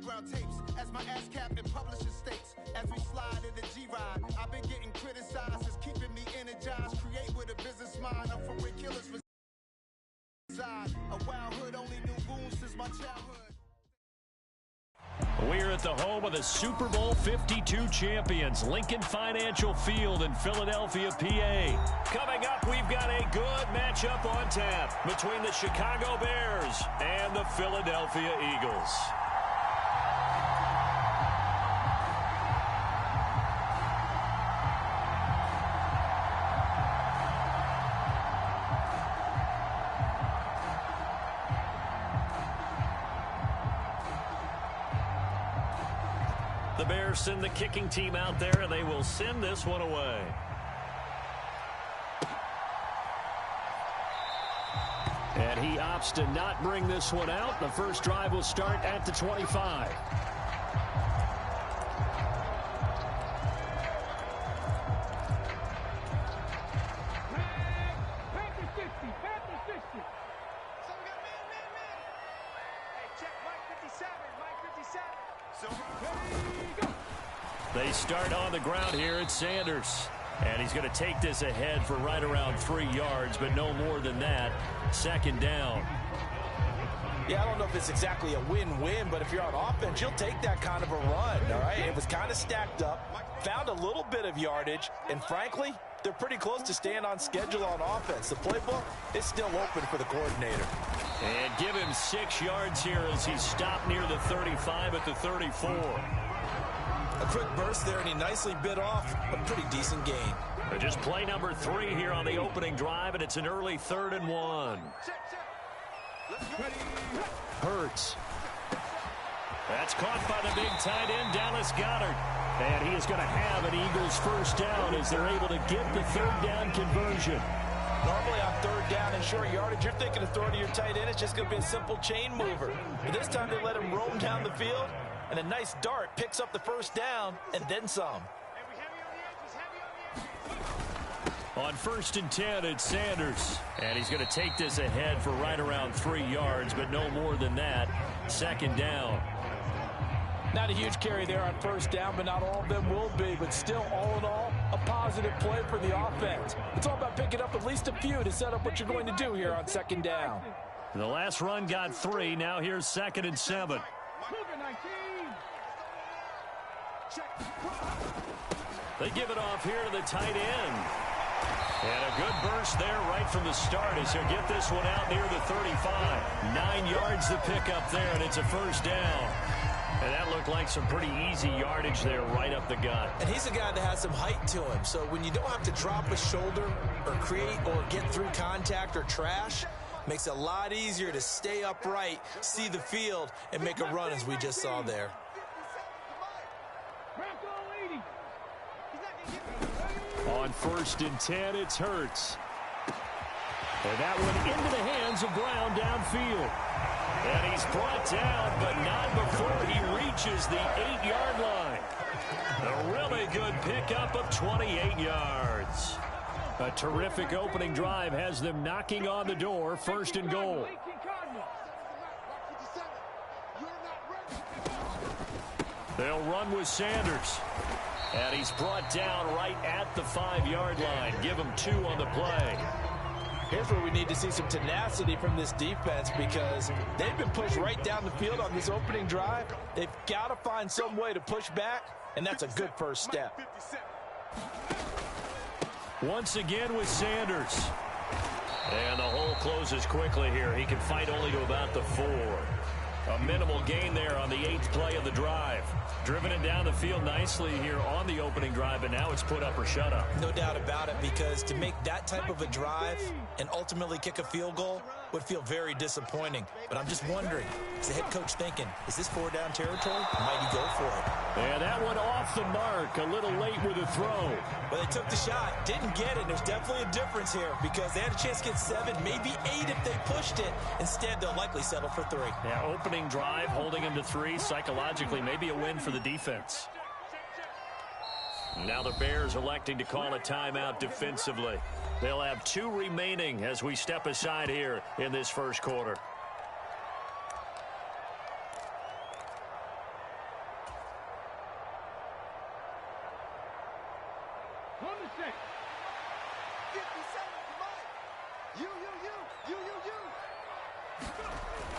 underground tapes as my ass cap in publishing states. As we slide in the G-Ride, I've been getting criticized as keeping me energized. Create with a business mind, I'm for where killers reside. A wild hood only knew goons since my childhood. We're at the home of the Super Bowl 52 champions, Lincoln Financial Field in Philadelphia, PA. Coming up, we've got a good matchup on tap between the Chicago Bears and the Philadelphia Eagles. The Bears send the kicking team out there, and they will send this one away. And he opts to not bring this one out. The first drive will start at the 25. They start on the ground here at Sanders. And he's going to take this ahead for right around 3 yards, but no more than that. Second down. Yeah, I don't know if it's exactly a win-win, but if you're on offense, you'll take that kind of a run, all right? It was kind of stacked up, found a little bit of yardage, and frankly, they're pretty close to staying on schedule on offense. The playbook is still open for the coordinator. And give him 6 yards here as he stopped near the 35 at the 34. A quick burst there, and he nicely bit off a pretty decent gain. Just play number 3 here on the opening drive, and it's an early 3rd and 1. Hurts. That's caught by the big tight end, Dallas Goedert. And he is going to have an Eagles first down as they're able to get the 3rd down conversion. Normally on 3rd down and short yardage, you're thinking of throwing to your tight end. It's just going to be a simple chain mover. But this time they let him roam down the field. And a nice dart picks up the first down and then some. On 1st and 10, it's Sanders. And he's going to take this ahead for right around 3 yards, but no more than that. Second down. Not a huge carry there on 1st down, but not all of them will be. But still, all in all, a positive play for the offense. It's all about picking up at least a few to set up what you're going to do here on 2nd down. The last run got 3. Now here's 2nd and 7. They give it off here to the tight end. And a good burst there right from the start as he'll get this one out near the 35. 9 yards to pick up there, and it's a first down. And that looked like some pretty easy yardage there right up the gut. And he's a guy that has some height to him, so when you don't have to drop a shoulder or create or get through contact or trash, makes it a lot easier to stay upright, see the field, and make a run as we just saw there. On 1st and 10, it's Hurts. And that one into the hands of Brown downfield. And he's brought down, but not before he reaches the 8-yard line. A really good pickup of 28 yards. A terrific opening drive has them knocking on the door, 1st and goal. They'll run with Sanders. And he's brought down right at the 5-yard line. Give him 2 on the play. Here's where we need to see some tenacity from this defense because they've been pushed right down the field on this opening drive. They've got to find some way to push back, and that's a good first step. Once again with Sanders. And the hole closes quickly here. He can fight only to about the 4. A minimal gain there on the 8th play of the drive. Driven it down the field nicely here on the opening drive, but now it's put up or shut up. No doubt about it, because to make that type of a drive and ultimately kick a field goal would feel very disappointing. But I'm just wondering, is the head coach thinking, is this 4-down territory? Might he go for it? And that one off the mark, a little late with a throw. Well, they took the shot, didn't get it. There's definitely a difference here because they had a chance to get 7, maybe 8 if they pushed it. Instead, they'll likely settle for 3. Yeah, opening drive, holding him to 3, psychologically maybe a win for the defense. Now the Bears electing to call a timeout defensively. They'll have 2 remaining as we step aside here in this first quarter.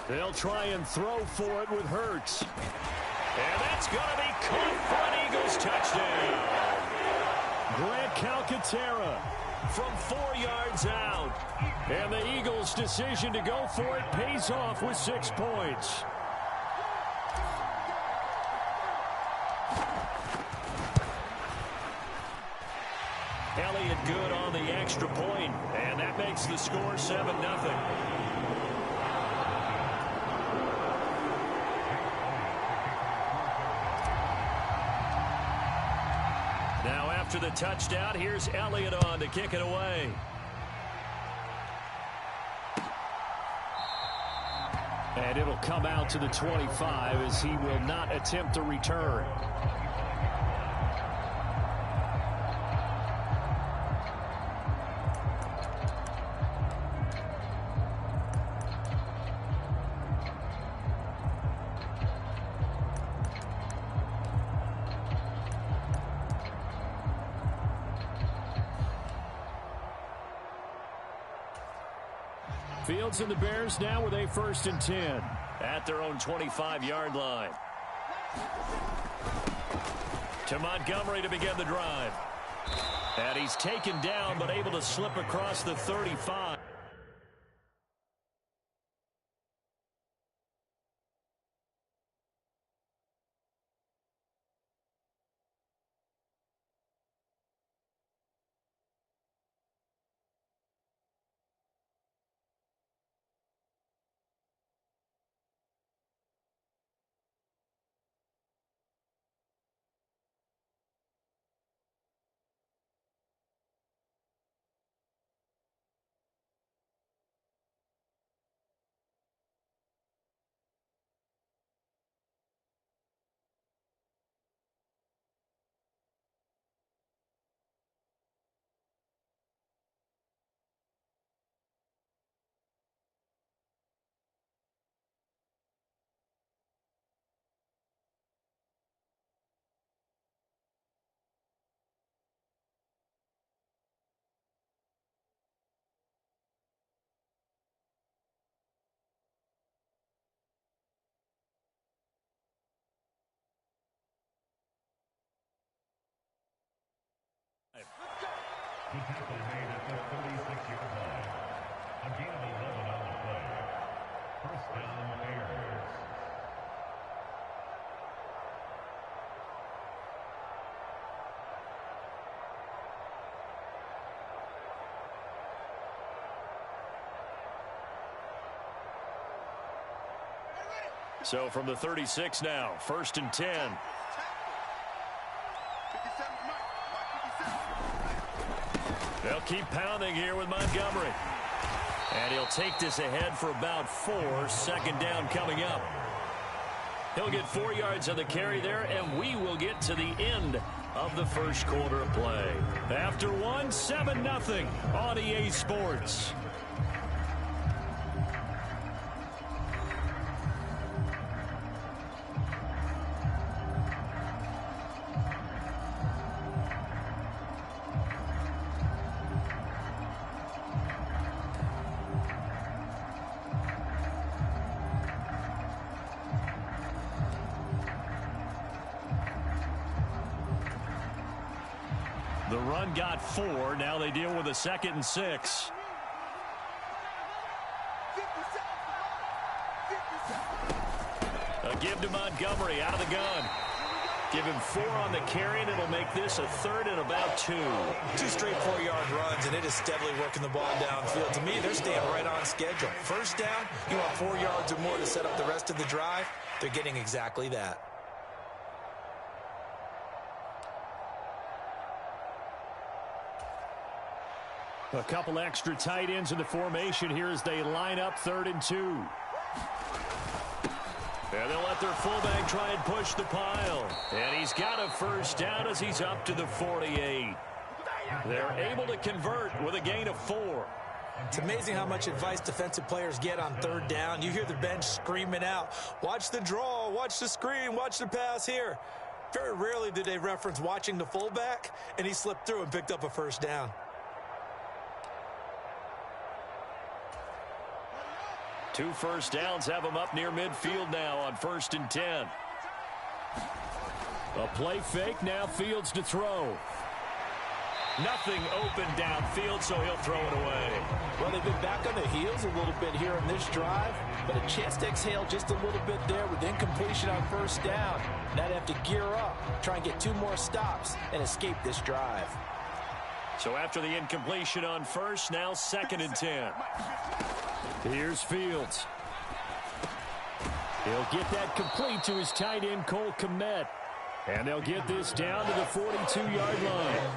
They'll try and throw for it with Hurts. And that's going to be caught for an Eagles touchdown. Grant Calcaterra from 4 yards out. And the Eagles' decision to go for it pays off with 6 points. Elliott good on the extra point, and that makes the score 7-0. Now after the touchdown, here's Elliott on to kick it away. And it'll come out to the 25 as he will not attempt a return. Fields and the Bears now with a 1st and 10 at their own 25-yard line. To Montgomery to begin the drive. And he's taken down but able to slip across the 35. The tackle made at the 36-yard line. A gain of 11 on the play. 1st down, Bears. So from the 36 now, 1st and 10. They'll keep pounding here with Montgomery. And he'll take this ahead for about 4. 2nd down coming up. He'll get 4 yards on the carry there, and we will get to the end of the 1st quarter of play. After 1, 7-0 on EA Sports. The run got 4. Now they deal with a 2nd and 6. A give to Montgomery out of the gun. Give him 4 on the carry, and it'll make this a 3rd and about 2. 2 straight 4-yard runs, and it is steadily working the ball downfield. To me, they're staying right on schedule. 1st down, you want 4 yards or more to set up the rest of the drive. They're getting exactly that. A couple extra tight ends in the formation here as they line up 3rd and 2. And they'll let their fullback try and push the pile. And he's got a 1st down as he's up to the 48. They're able to convert with a gain of 4. It's amazing how much advice defensive players get on 3rd down. You hear the bench screaming out, watch the draw, watch the screen, watch the pass here. Very rarely did they reference watching the fullback, and he slipped through and picked up a first down. Two first downs have him up near midfield now on 1st and 10. A play fake, now Fields to throw. Nothing open downfield, so he'll throw it away. Well, they've been back on their heels a little bit here in this drive, but a chance to exhale just a little bit there with incompletion on first down. Now they have to gear up, try and get 2 more stops, and escape this drive. So after the incompletion on first, now 2nd and 10. Here's Fields. He'll get that complete to his tight end, Cole Kmet. And they'll get this down to the 42-yard line.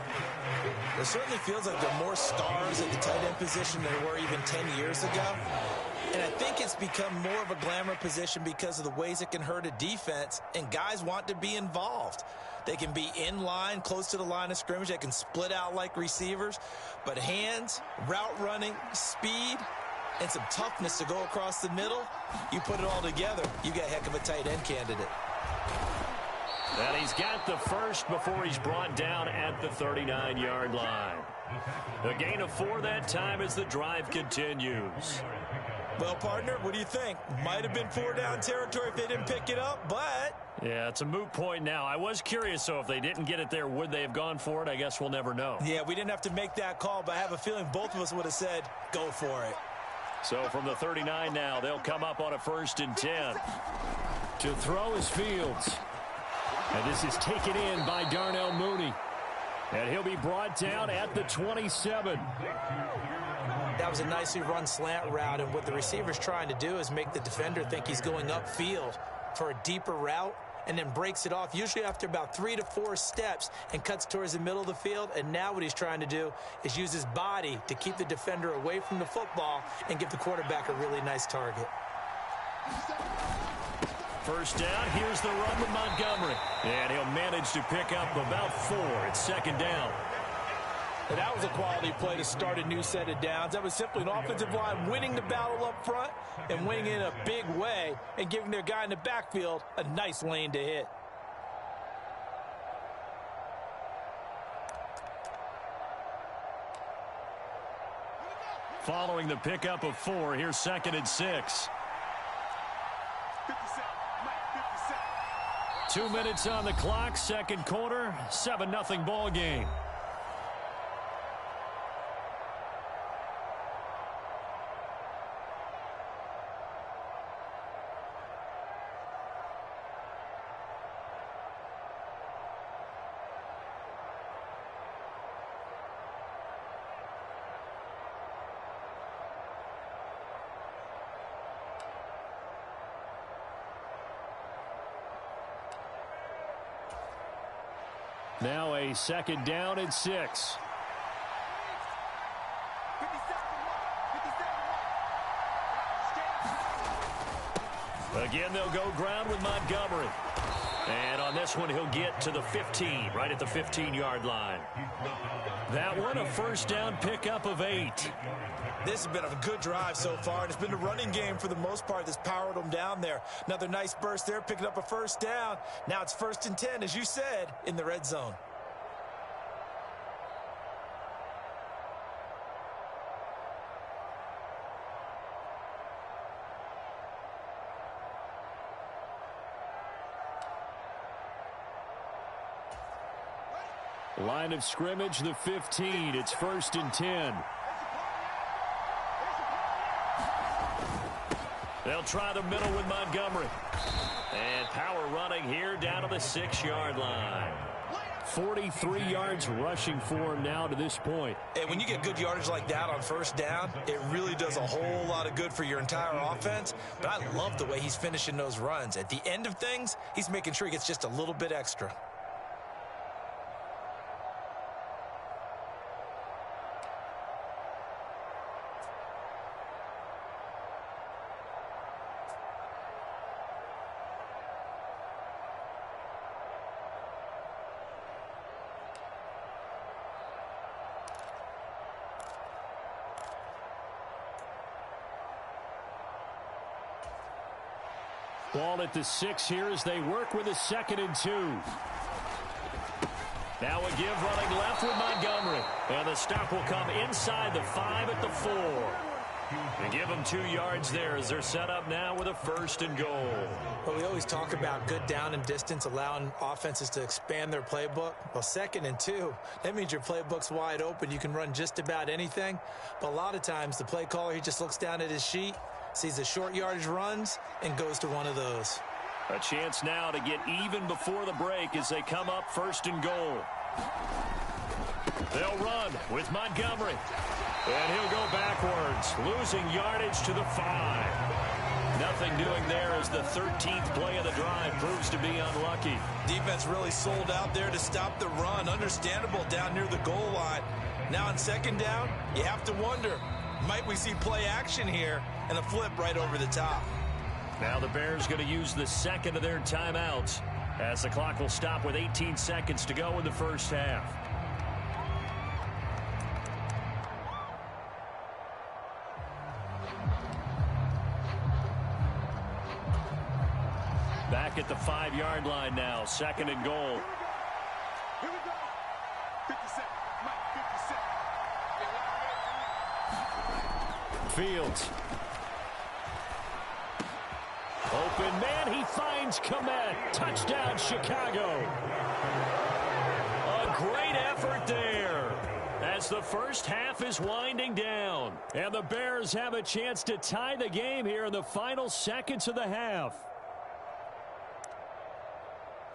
It certainly feels like there are more stars at the tight end position than there were even 10 years ago. And I think it's become more of a glamour position because of the ways it can hurt a defense, and guys want to be involved. They can be in line, close to the line of scrimmage. They can split out like receivers. But hands, route running, speed, and some toughness to go across the middle, you put it all together, you get a heck of a tight end candidate. And he's got the first before he's brought down at the 39-yard line. A gain of 4 that time as the drive continues. Well, partner, what do you think? Might have been 4-down territory if they didn't pick it up, but... Yeah, it's a moot point now. I was curious, so if they didn't get it there, would they have gone for it? I guess we'll never know. Yeah, we didn't have to make that call, but I have a feeling both of us would have said, go for it. So from the 39 now, they'll come up on a 1st and 10. To throw is Fields. And this is taken in by Darnell Mooney. And he'll be brought down at the 27. That was a nicely run slant route, and what the receiver's trying to do is make the defender think he's going upfield for a deeper route, and then breaks it off, usually after about 3 to 4 steps, and cuts towards the middle of the field. And now what he's trying to do is use his body to keep the defender away from the football and give the quarterback a really nice target. First down, here's the run with Montgomery. And he'll manage to pick up about 4. It's 2nd down. And that was a quality play to start a new set of downs. That was simply an offensive line winning the battle up front and winning in a big way and giving their guy in the backfield a nice lane to hit. Following the pickup of 4, here's 2nd and 6. 2 minutes on the clock, 2nd quarter, 7-0 ball game. Now a 2nd down and 6. Again, they'll go ground with Montgomery. And on this one, he'll get to the 15, right at the 15-yard line. That one, a first down pickup of 8. This has been a good drive so far, and it's been a running game for the most part that's powered them down there. Another nice burst there, picking up a first down. Now it's 1st and 10, as you said, in the red zone. Line of scrimmage, the 15. It's 1st and 10. They'll try the middle with Montgomery. And power running here down to the 6-yard line. 43 yards rushing for him now to this point. And when you get good yardage like that on first down, it really does a whole lot of good for your entire offense. But I love the way he's finishing those runs. At the end of things, he's making sure he gets just a little bit extra. Ball at the 6 here as they work with a 2nd and 2. Now a give running left with Montgomery. And the stop will come inside the 5 at the 4. And give them 2 yards there as they're set up now with a 1st and goal. Well, we always talk about good down and distance, allowing offenses to expand their playbook. Well, 2nd and 2, that means your playbook's wide open. You can run just about anything. But a lot of times the play caller, he just looks down at his sheet, sees the short yardage runs, and goes to one of those. A chance now to get even before the break as they come up 1st and goal. They'll run with Montgomery. And he'll go backwards, losing yardage to the 5. Nothing doing there as the 13th play of the drive proves to be unlucky. Defense really sold out there to stop the run. Understandable down near the goal line. Now on 2nd down, you have to wonder, might we see play action here and a flip right over the top? Now the Bears going to use the 2nd of their timeouts as the clock will stop with 18 seconds to go in the first half. Back at the 5-yard line now, 2nd and goal. Here we go. 50 seconds. Mike, 50 seconds. Fields. Open man, he finds Komet. Touchdown, Chicago. A great effort there as the first half is winding down. And the Bears have a chance to tie the game here in the final seconds of the half.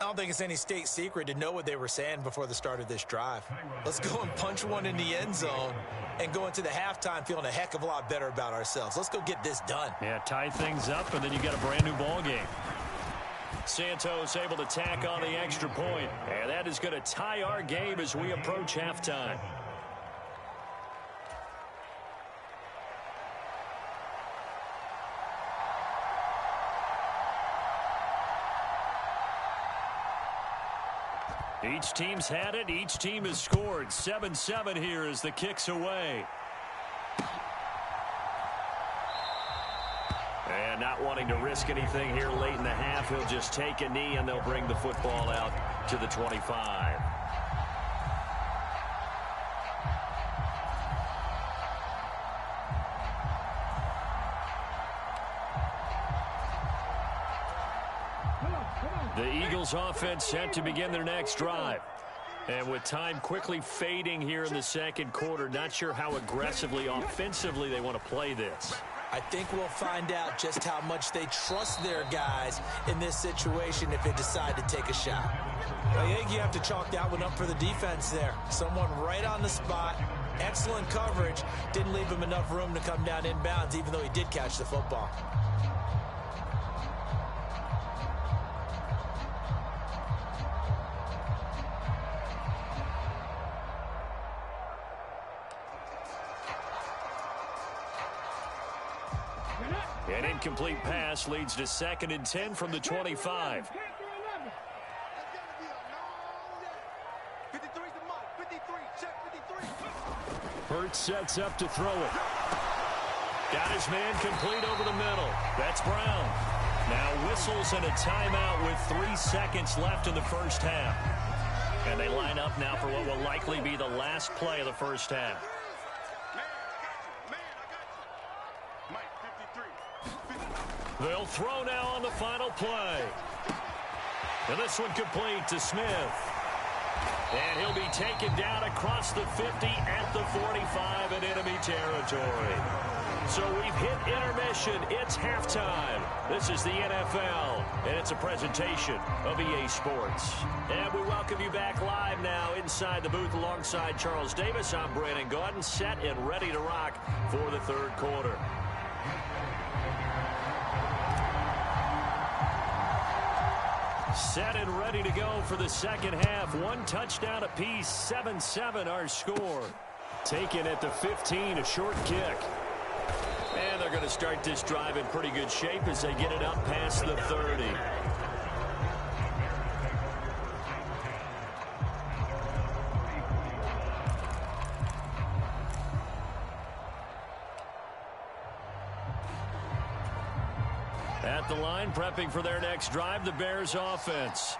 I don't think it's any state secret to know what they were saying before the start of this drive. Let's go and punch one in the end zone and go into the halftime feeling a heck of a lot better about ourselves. Let's go get this done. Yeah, tie things up, and then you got a brand new ball game. Santos able to tack on the extra point, and that is going to tie our game as we approach halftime. Each team's had it. Each team has scored. 7-7 here as the kick's away. And not wanting to risk anything here late in the half, he'll just take a knee and they'll bring the football out to the 25. The Eagles offense set to begin their next drive. And with time quickly fading here in the 2nd quarter, not sure how aggressively, offensively they want to play this. I think we'll find out just how much they trust their guys in this situation if they decide to take a shot. I think you have to chalk that one up for the defense there. Someone right on the spot, excellent coverage, didn't leave him enough room to come down inbounds even though he did catch the football. An incomplete pass leads to 2nd and 10 from the 25. Hurts sets up to throw it. Got his man complete over the middle. That's Brown. Now whistles and a timeout with 3 seconds left in the first half. And they line up now for what will likely be the last play of the first half. They'll throw now on the final play. And this one complete to Smith. And he'll be taken down across the 50 at the 45 in enemy territory. So we've hit intermission. It's halftime. This is the NFL, and it's a presentation of EA Sports. And we welcome you back live now inside the booth alongside Charles Davis. I'm Brandon Gordon, set and ready to rock for the 3rd quarter. Set and ready to go for the 2nd half. 1 touchdown apiece, 7-7 our score. Taken at the 15, a short kick. And they're going to start this drive in pretty good shape as they get it up past the 30. At the line, prepping for their next drive, the Bears offense.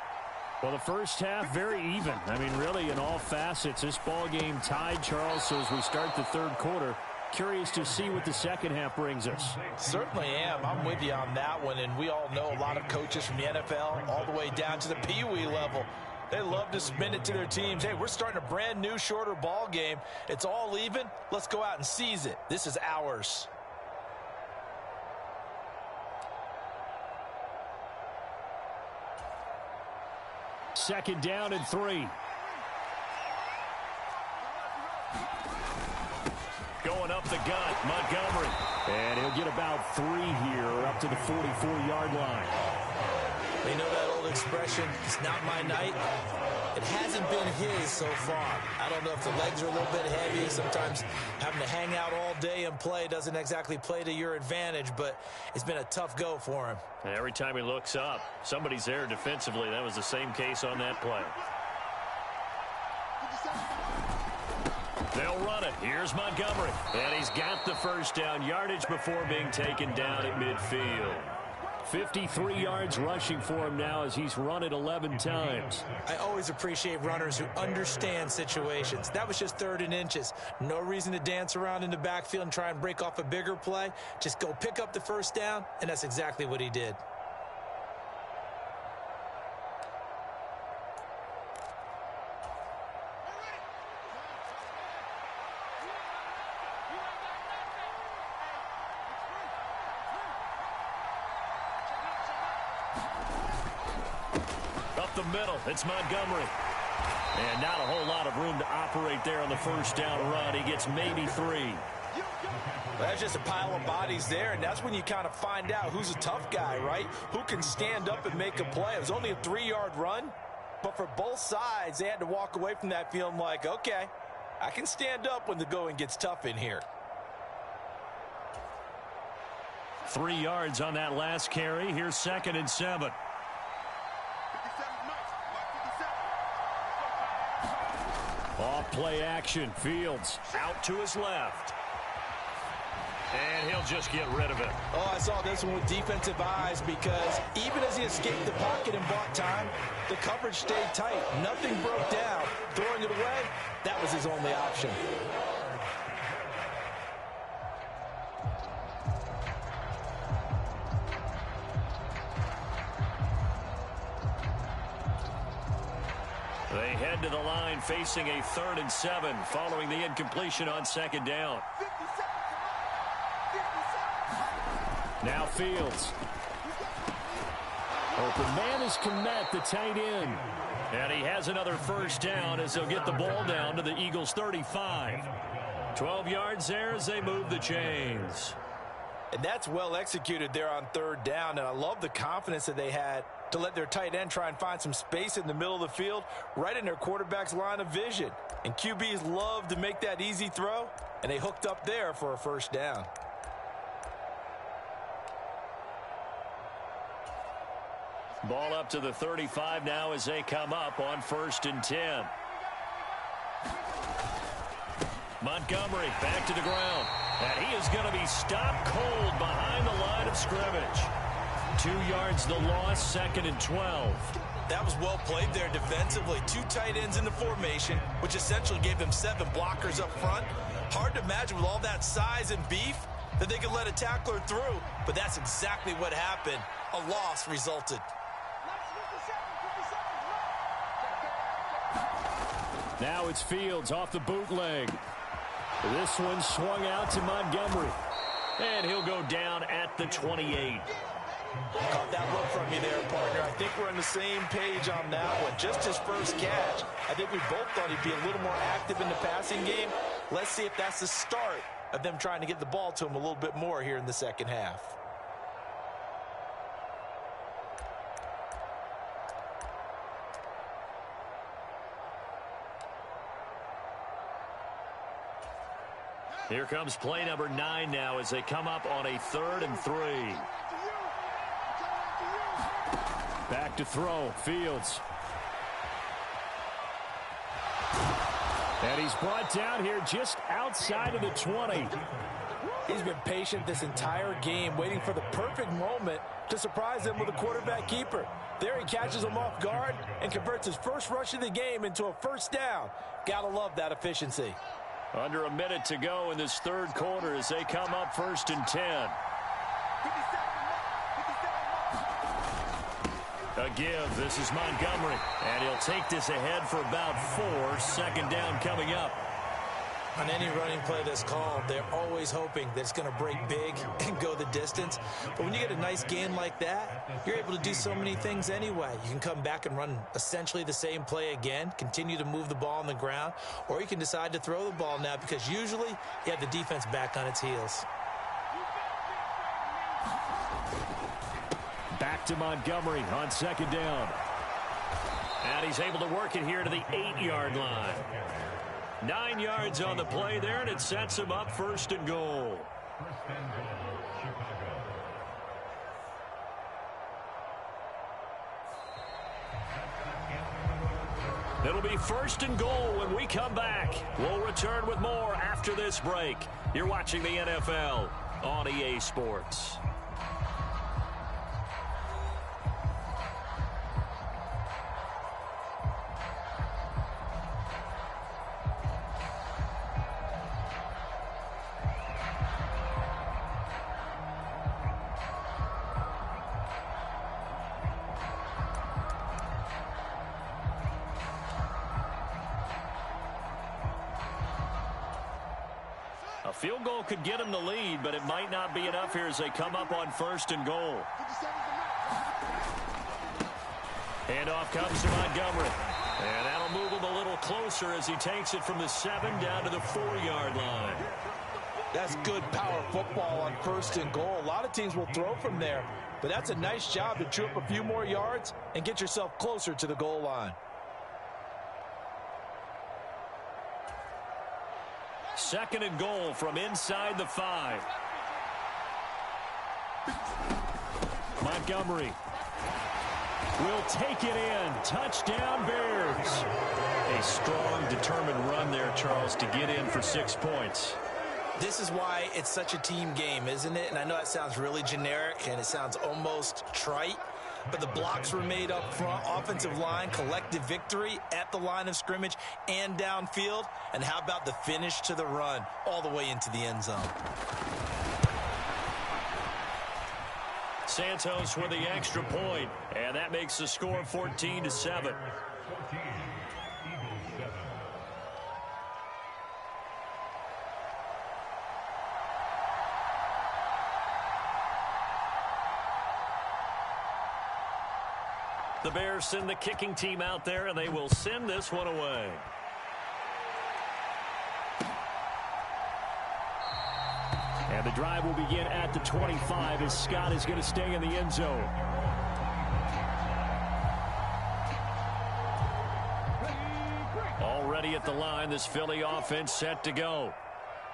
Well, the first half, very even. I mean, really, in all facets, this ball game tied, Charles. So as we start the third quarter, curious to see what the second half brings us. Certainly am. I'm with you on that one. And we all know a lot of coaches from the NFL all the way down to the Pee Wee level. They love to spin it to their teams. Hey, we're starting a brand new, shorter ball game. It's all even. Let's go out and seize it. This is ours. Second down and 3. Going up the gut, Montgomery. And he'll get about 3 here, up to the 44-yard line. You know that old expression, it's not my night? It hasn't been his so far. I don't know if the legs are a little bit heavy. Sometimes having to hang out all day and play doesn't exactly play to your advantage, but it's been a tough go for him. And every time he looks up, somebody's there defensively. That was the same case on that play. They'll run it. Here's Montgomery. And he's got the first down yardage before being taken down at midfield. 53 yards rushing for him now as he's run it 11 times. I always appreciate runners who understand situations. That was just 3rd and inches. No reason to dance around in the backfield and try and break off a bigger play. Just go pick up the first down, and that's exactly what he did. The middle, it's Montgomery. And not a whole lot of room to operate there on the first down run. He gets maybe 3. That's just a pile of bodies there, and that's when you kind of find out who's a tough guy, right? Who can stand up and make a play. It was only a 3-yard run, but for both sides, they had to walk away from that feeling like, okay, I can stand up when the going gets tough in here. 3 yards on that last carry. Here's 2nd and 7. Off play action. Fields out to his left. And he'll just get rid of it. Oh, I saw this one with defensive eyes because even as he escaped the pocket and bought time, the coverage stayed tight. Nothing broke down. Throwing it away, that was his only option. They head to the line facing a 3rd and 7 following the incompletion on 2nd down. Now Fields. Open man is Kmet, the tight end. And he has another first down as they'll get the ball down to the Eagles' 35. 12 yards there as they move the chains. And that's well executed there on 3rd down, and I love the confidence that they had to let their tight end try and find some space in the middle of the field, right in their quarterback's line of vision. And QBs love to make that easy throw, and they hooked up there for a first down. Ball up to the 35 now as they come up on 1st and 10. Montgomery back to the ground. And he is going to be stopped cold behind the line of scrimmage. 2 yards the loss, 2nd and 12. That was well played there defensively. 2 tight ends in the formation, which essentially gave them 7 blockers up front. Hard to imagine with all that size and beef that they could let a tackler through, but that's exactly what happened. A loss resulted. Now it's Fields off the bootleg. This one swung out to Montgomery. And he'll go down at the 28. Caught that look from you there, partner. I think we're on the same page on that one. Just his first catch. I think we both thought he'd be a little more active in the passing game. Let's see if that's the start of them trying to get the ball to him a little bit more here in the second half. Here comes play number 9 now as they come up on a 3rd and 3. Back to throw. Fields. And he's brought down here just outside of the 20. He's been patient this entire game, waiting for the perfect moment to surprise them with a quarterback keeper. There he catches him off guard and converts his first rush of the game into a first down. Gotta love that efficiency. Under a minute to go in this third quarter as they come up 1st and 10. A give. This is Montgomery. And he'll take this ahead for about 4. 2nd down coming up. On any running play that's called, they're always hoping that it's going to break big and go the distance. But when you get a nice gain like that, you're able to do so many things anyway. You can come back and run essentially the same play again, continue to move the ball on the ground, or you can decide to throw the ball now because usually you have the defense back on its heels. Back to Montgomery on 2nd down. And he's able to work it here to the 8-yard line. 9 yards on the play there, and it sets him up 1st and goal. Chicago. It'll be 1st and goal when we come back. We'll return with more after this break. You're watching the NFL on EA Sports. Field goal could get them the lead, but it might not be enough here as they come up on 1st and goal. Handoff comes to Montgomery. And that'll move him a little closer as he takes it from the 7 down to the 4-yard line. That's good power football on 1st and goal. A lot of teams will throw from there, but that's a nice job to chew up a few more yards and get yourself closer to the goal line. 2nd and goal from inside the 5. Montgomery will take it in. Touchdown, Bears. A strong, determined run there, Charles, to get in for 6 points. This is why it's such a team game, isn't it? And I know that sounds really generic and it sounds almost trite, but the blocks were made up front, offensive line, collective victory at the line of scrimmage and downfield. And how about the finish to the run all the way into the end zone? Santos with the extra point, and that makes the score 14-7. 14, Eagles 7. The Bears send the kicking team out there, and they will send this one away. And the drive will begin at the 25 as Scott is going to stay in the end zone. Already at the line, this Philly offense set to go.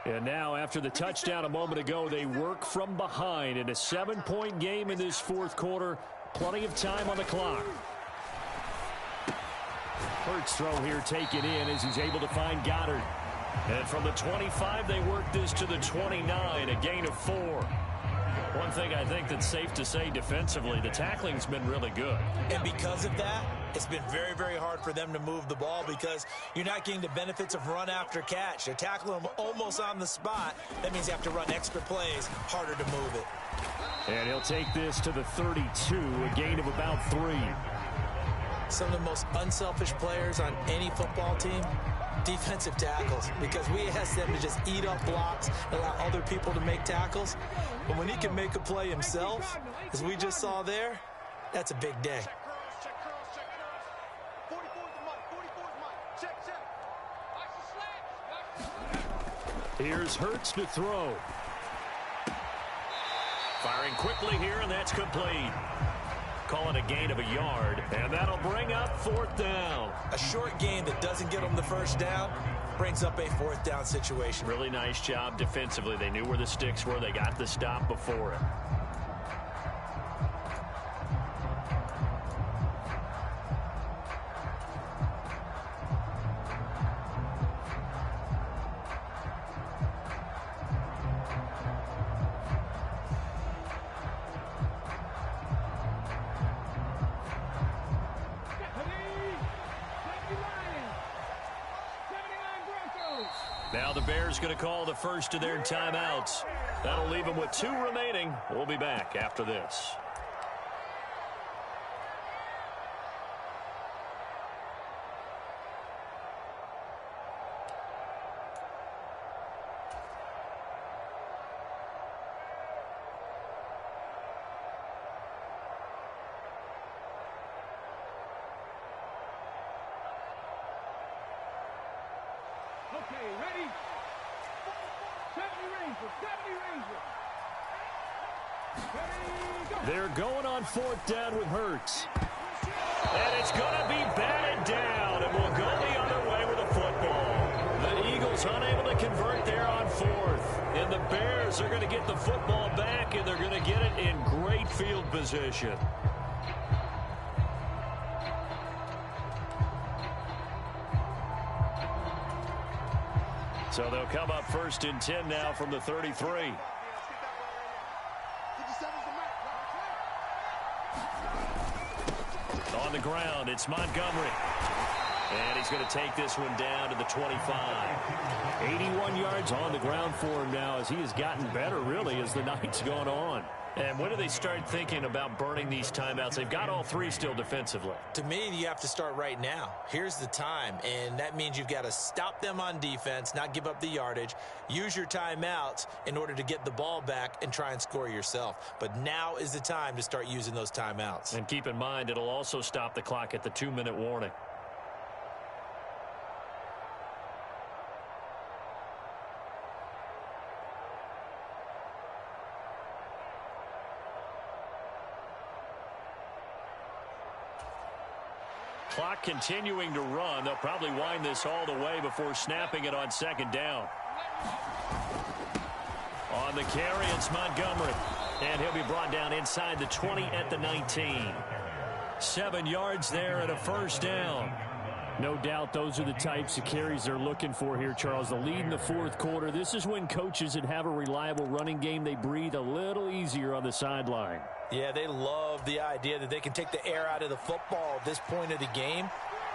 And now, after the touchdown a moment ago, they work from behind in a 7-point game in this 4th quarter. Plenty of time on the clock. Hurts throw here taken in as he's able to find Goddard. And from the 25, they work this to the 29, a gain of 4. One thing I think that's safe to say defensively, the tackling's been really good. And because of that, it's been very, very hard for them to move the ball because you're not getting the benefits of run after catch. They're tackling them almost on the spot. That means you have to run extra plays, harder to move it. And he'll take this to the 32, a gain of about 3. Some of the most unselfish players on any football team, defensive tackles, because we ask them to just eat up blocks and allow other people to make tackles. But when he can make a play himself, as we just saw there, that's a big day. Here's Hurts to throw. Firing quickly here, and that's complete. Call it a gain of a yard, and that'll bring up 4th down. A short gain that doesn't get them the first down brings up a 4th down situation. Really nice job defensively. They knew where the sticks were. They got the stop before it. Now the Bears going to call the first of their timeouts. That'll leave them with 2 remaining. We'll be back after this. Okay, ready? 70 Rangers, 70 Rangers. Ready, go. They're going on 4th down with Hurts. And it's going to be batted down, and we'll go the other way with a football. The Eagles unable to convert there on 4th. And the Bears are going to get the football back, and they're going to get it in great field position. So they'll come up 1st and 10 now from the 33. On the ground, it's Montgomery. And he's going to take this one down to the 25. 81 yards on the ground for him now as he has gotten better, really, as the night's gone on. And when do they start thinking about burning these timeouts? They've got all 3 still defensively. To me, you have to start right now. Here's the time, and that means you've got to stop them on defense, not give up the yardage, use your timeouts in order to get the ball back and try and score yourself. But now is the time to start using those timeouts. And keep in mind, it'll also stop the clock at the 2-minute warning. Clock continuing to run. They'll probably wind this all the way before snapping it on 2nd down. On the carry, it's Montgomery. And he'll be brought down inside the 20 at the 19. 7 yards there and a 1st down. No doubt those are the types of carries they're looking for here, Charles. The lead in the 4th quarter. This is when coaches that have a reliable running game, they breathe a little easier on the sideline. Yeah, they love the idea that they can take the air out of the football at this point of the game.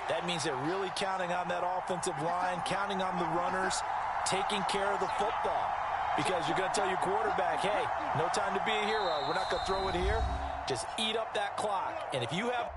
That means they're really counting on that offensive line, counting on the runners, taking care of the football. Because you're going to tell your quarterback, hey, no time to be a hero. We're not going to throw it here. Just eat up that clock. And if you have...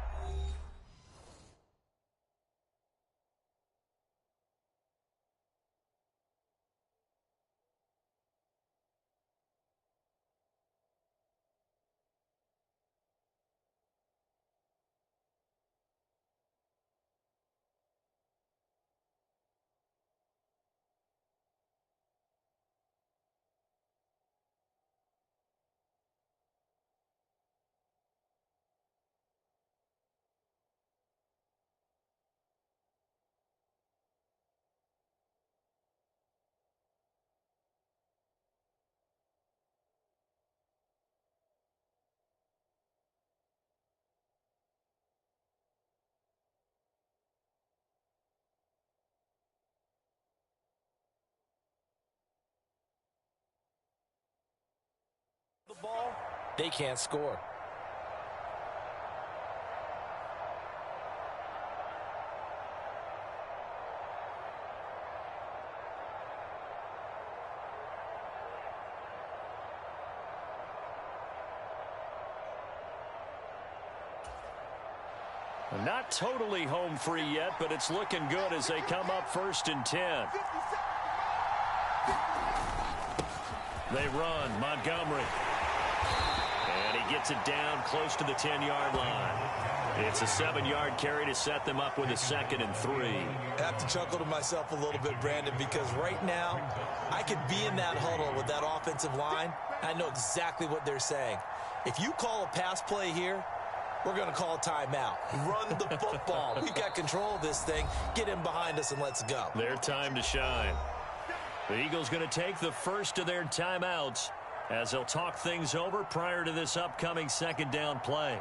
the ball, they can't score. Not totally home free yet, but it's looking good as they come up 1st and 10. They run, Montgomery. And he gets it down close to the 10-yard line. It's a 7-yard carry to set them up with a 2nd and 3. I have to chuckle to myself a little bit, Brandon, because right now I could be in that huddle with that offensive line. I know exactly what they're saying. If you call a pass play here, we're going to call a timeout. Run the football. We've got control of this thing. Get in behind us and let's go. Their time to shine. The Eagles going to take the first of their timeouts as they'll talk things over prior to this upcoming 2nd down play.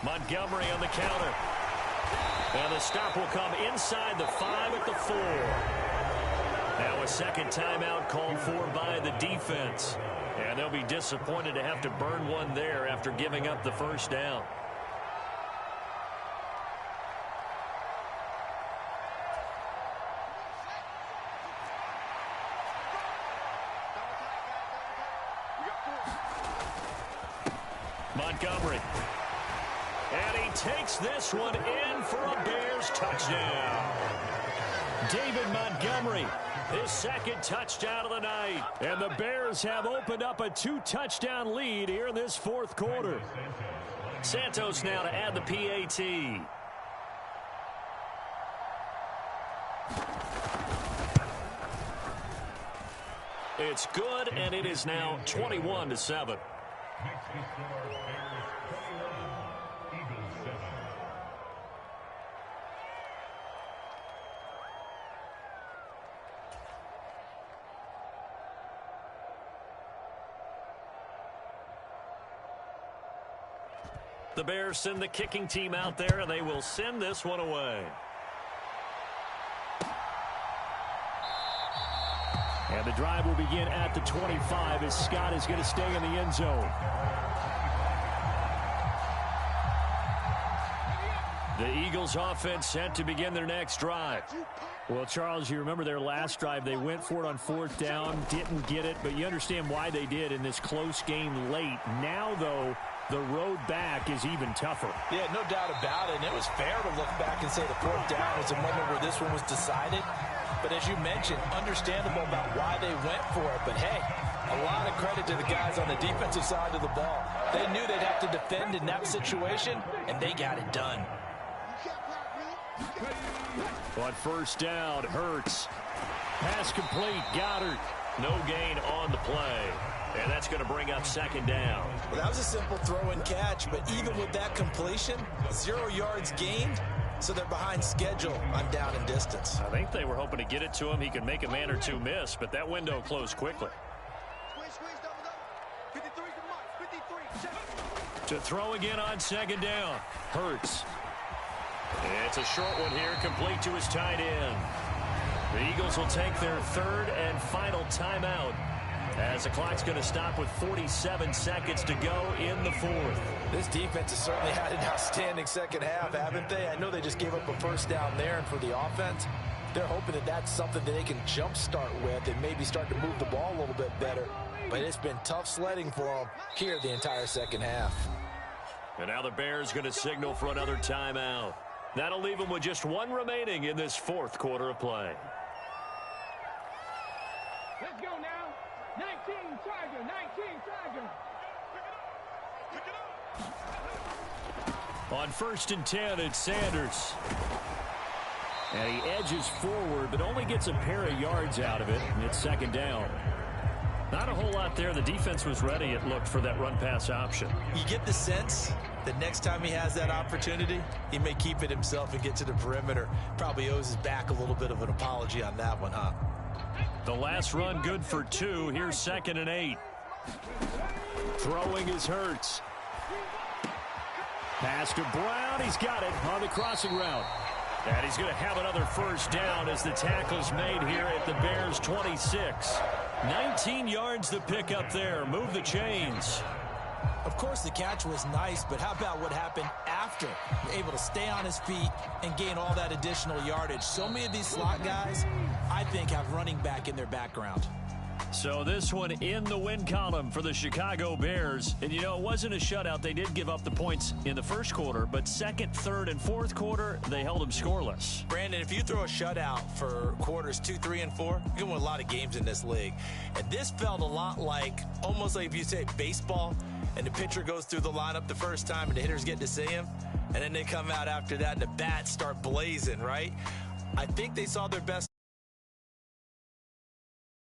Montgomery on the counter. And the stop will come inside the 5 at the 4. Now a second timeout called for by the defense. And they'll be disappointed to have to burn one there after giving up the first down. Montgomery. And he takes this one in for a Bears touchdown. David Montgomery, his second touchdown of the night. And the Bears have opened up a 2-touchdown lead here in this fourth quarter. Santos now to add the PAT. It's good, and it is now 21-7. Next to score, Bears 21, Eagles 7. The Bears send the kicking team out there, and they will send this one away. And the drive will begin at the 25 as Scott is going to stay in the end zone. The Eagles offense set to begin their next drive. Well, Charles, you remember their last drive. They went for it on 4th down, didn't get it, but you understand why they did in this close game late. Now, though, the road back is even tougher. Yeah, no doubt about it. And it was fair to look back and say the 4th down was a moment where this one was decided. But as you mentioned, understandable about why they went for it. But, hey, a lot of credit to the guys on the defensive side of the ball. They knew they'd have to defend in that situation, and they got it done. On 1st down, Hurts. Pass complete, Goddard. No gain on the play. And that's going to bring up 2nd down. Well, that was a simple throw and catch, but even with that completion, 0 yards gained, so they're behind schedule on down and distance. I think they were hoping to get it to him. He could make a man or two miss, but that window closed quickly. To throw again on 2nd down. Hurts. It's a short one here, complete to his tight end. The Eagles will take their 3rd and final timeout as the clock's going to stop with 47 seconds to go in the 4th. This defense has certainly had an outstanding second half, haven't they? I know they just gave up a 1st down there, and for the offense, they're hoping that that's something that they can jumpstart with and maybe start to move the ball a little bit better. But it's been tough sledding for them here the entire second half. And now the Bears going to signal for another timeout. That'll leave them with just 1 remaining in this 4th quarter of play. Let's go now. 19 Tiger, 19 Tiger. On 1st and 10, it's Sanders. And he edges forward, but only gets a pair of yards out of it. And it's 2nd down. Not a whole lot there. The defense was ready, it looked, for that run-pass option. You get the sense that next time he has that opportunity, he may keep it himself and get to the perimeter. Probably owes his back a little bit of an apology on that one, huh? The last run good for 2. Here's 2nd and 8. Throwing is Hurts. Pass to Brown. He's got it on the crossing route. And he's going to have another 1st down as the tackle's made here at the Bears' 26. 19 yards to pick up there. Move the chains. Of course, the catch was nice, but how about what happened after? Able to stay on his feet and gain all that additional yardage. So many of these slot guys, I think, have running back in their background. So this one in the win column for the Chicago Bears. And, you know, it wasn't a shutout. They did give up the points in the 1st quarter, but 2nd, 3rd, and 4th quarter, they held them scoreless. Brandon, if you throw a shutout for quarters 2, 3, and 4, you can win a lot of games in this league. And this felt a lot like, almost like if you say baseball, and the pitcher goes through the lineup the first time and the hitters get to see him, and then they come out after that and the bats start blazing, right? I think they saw their best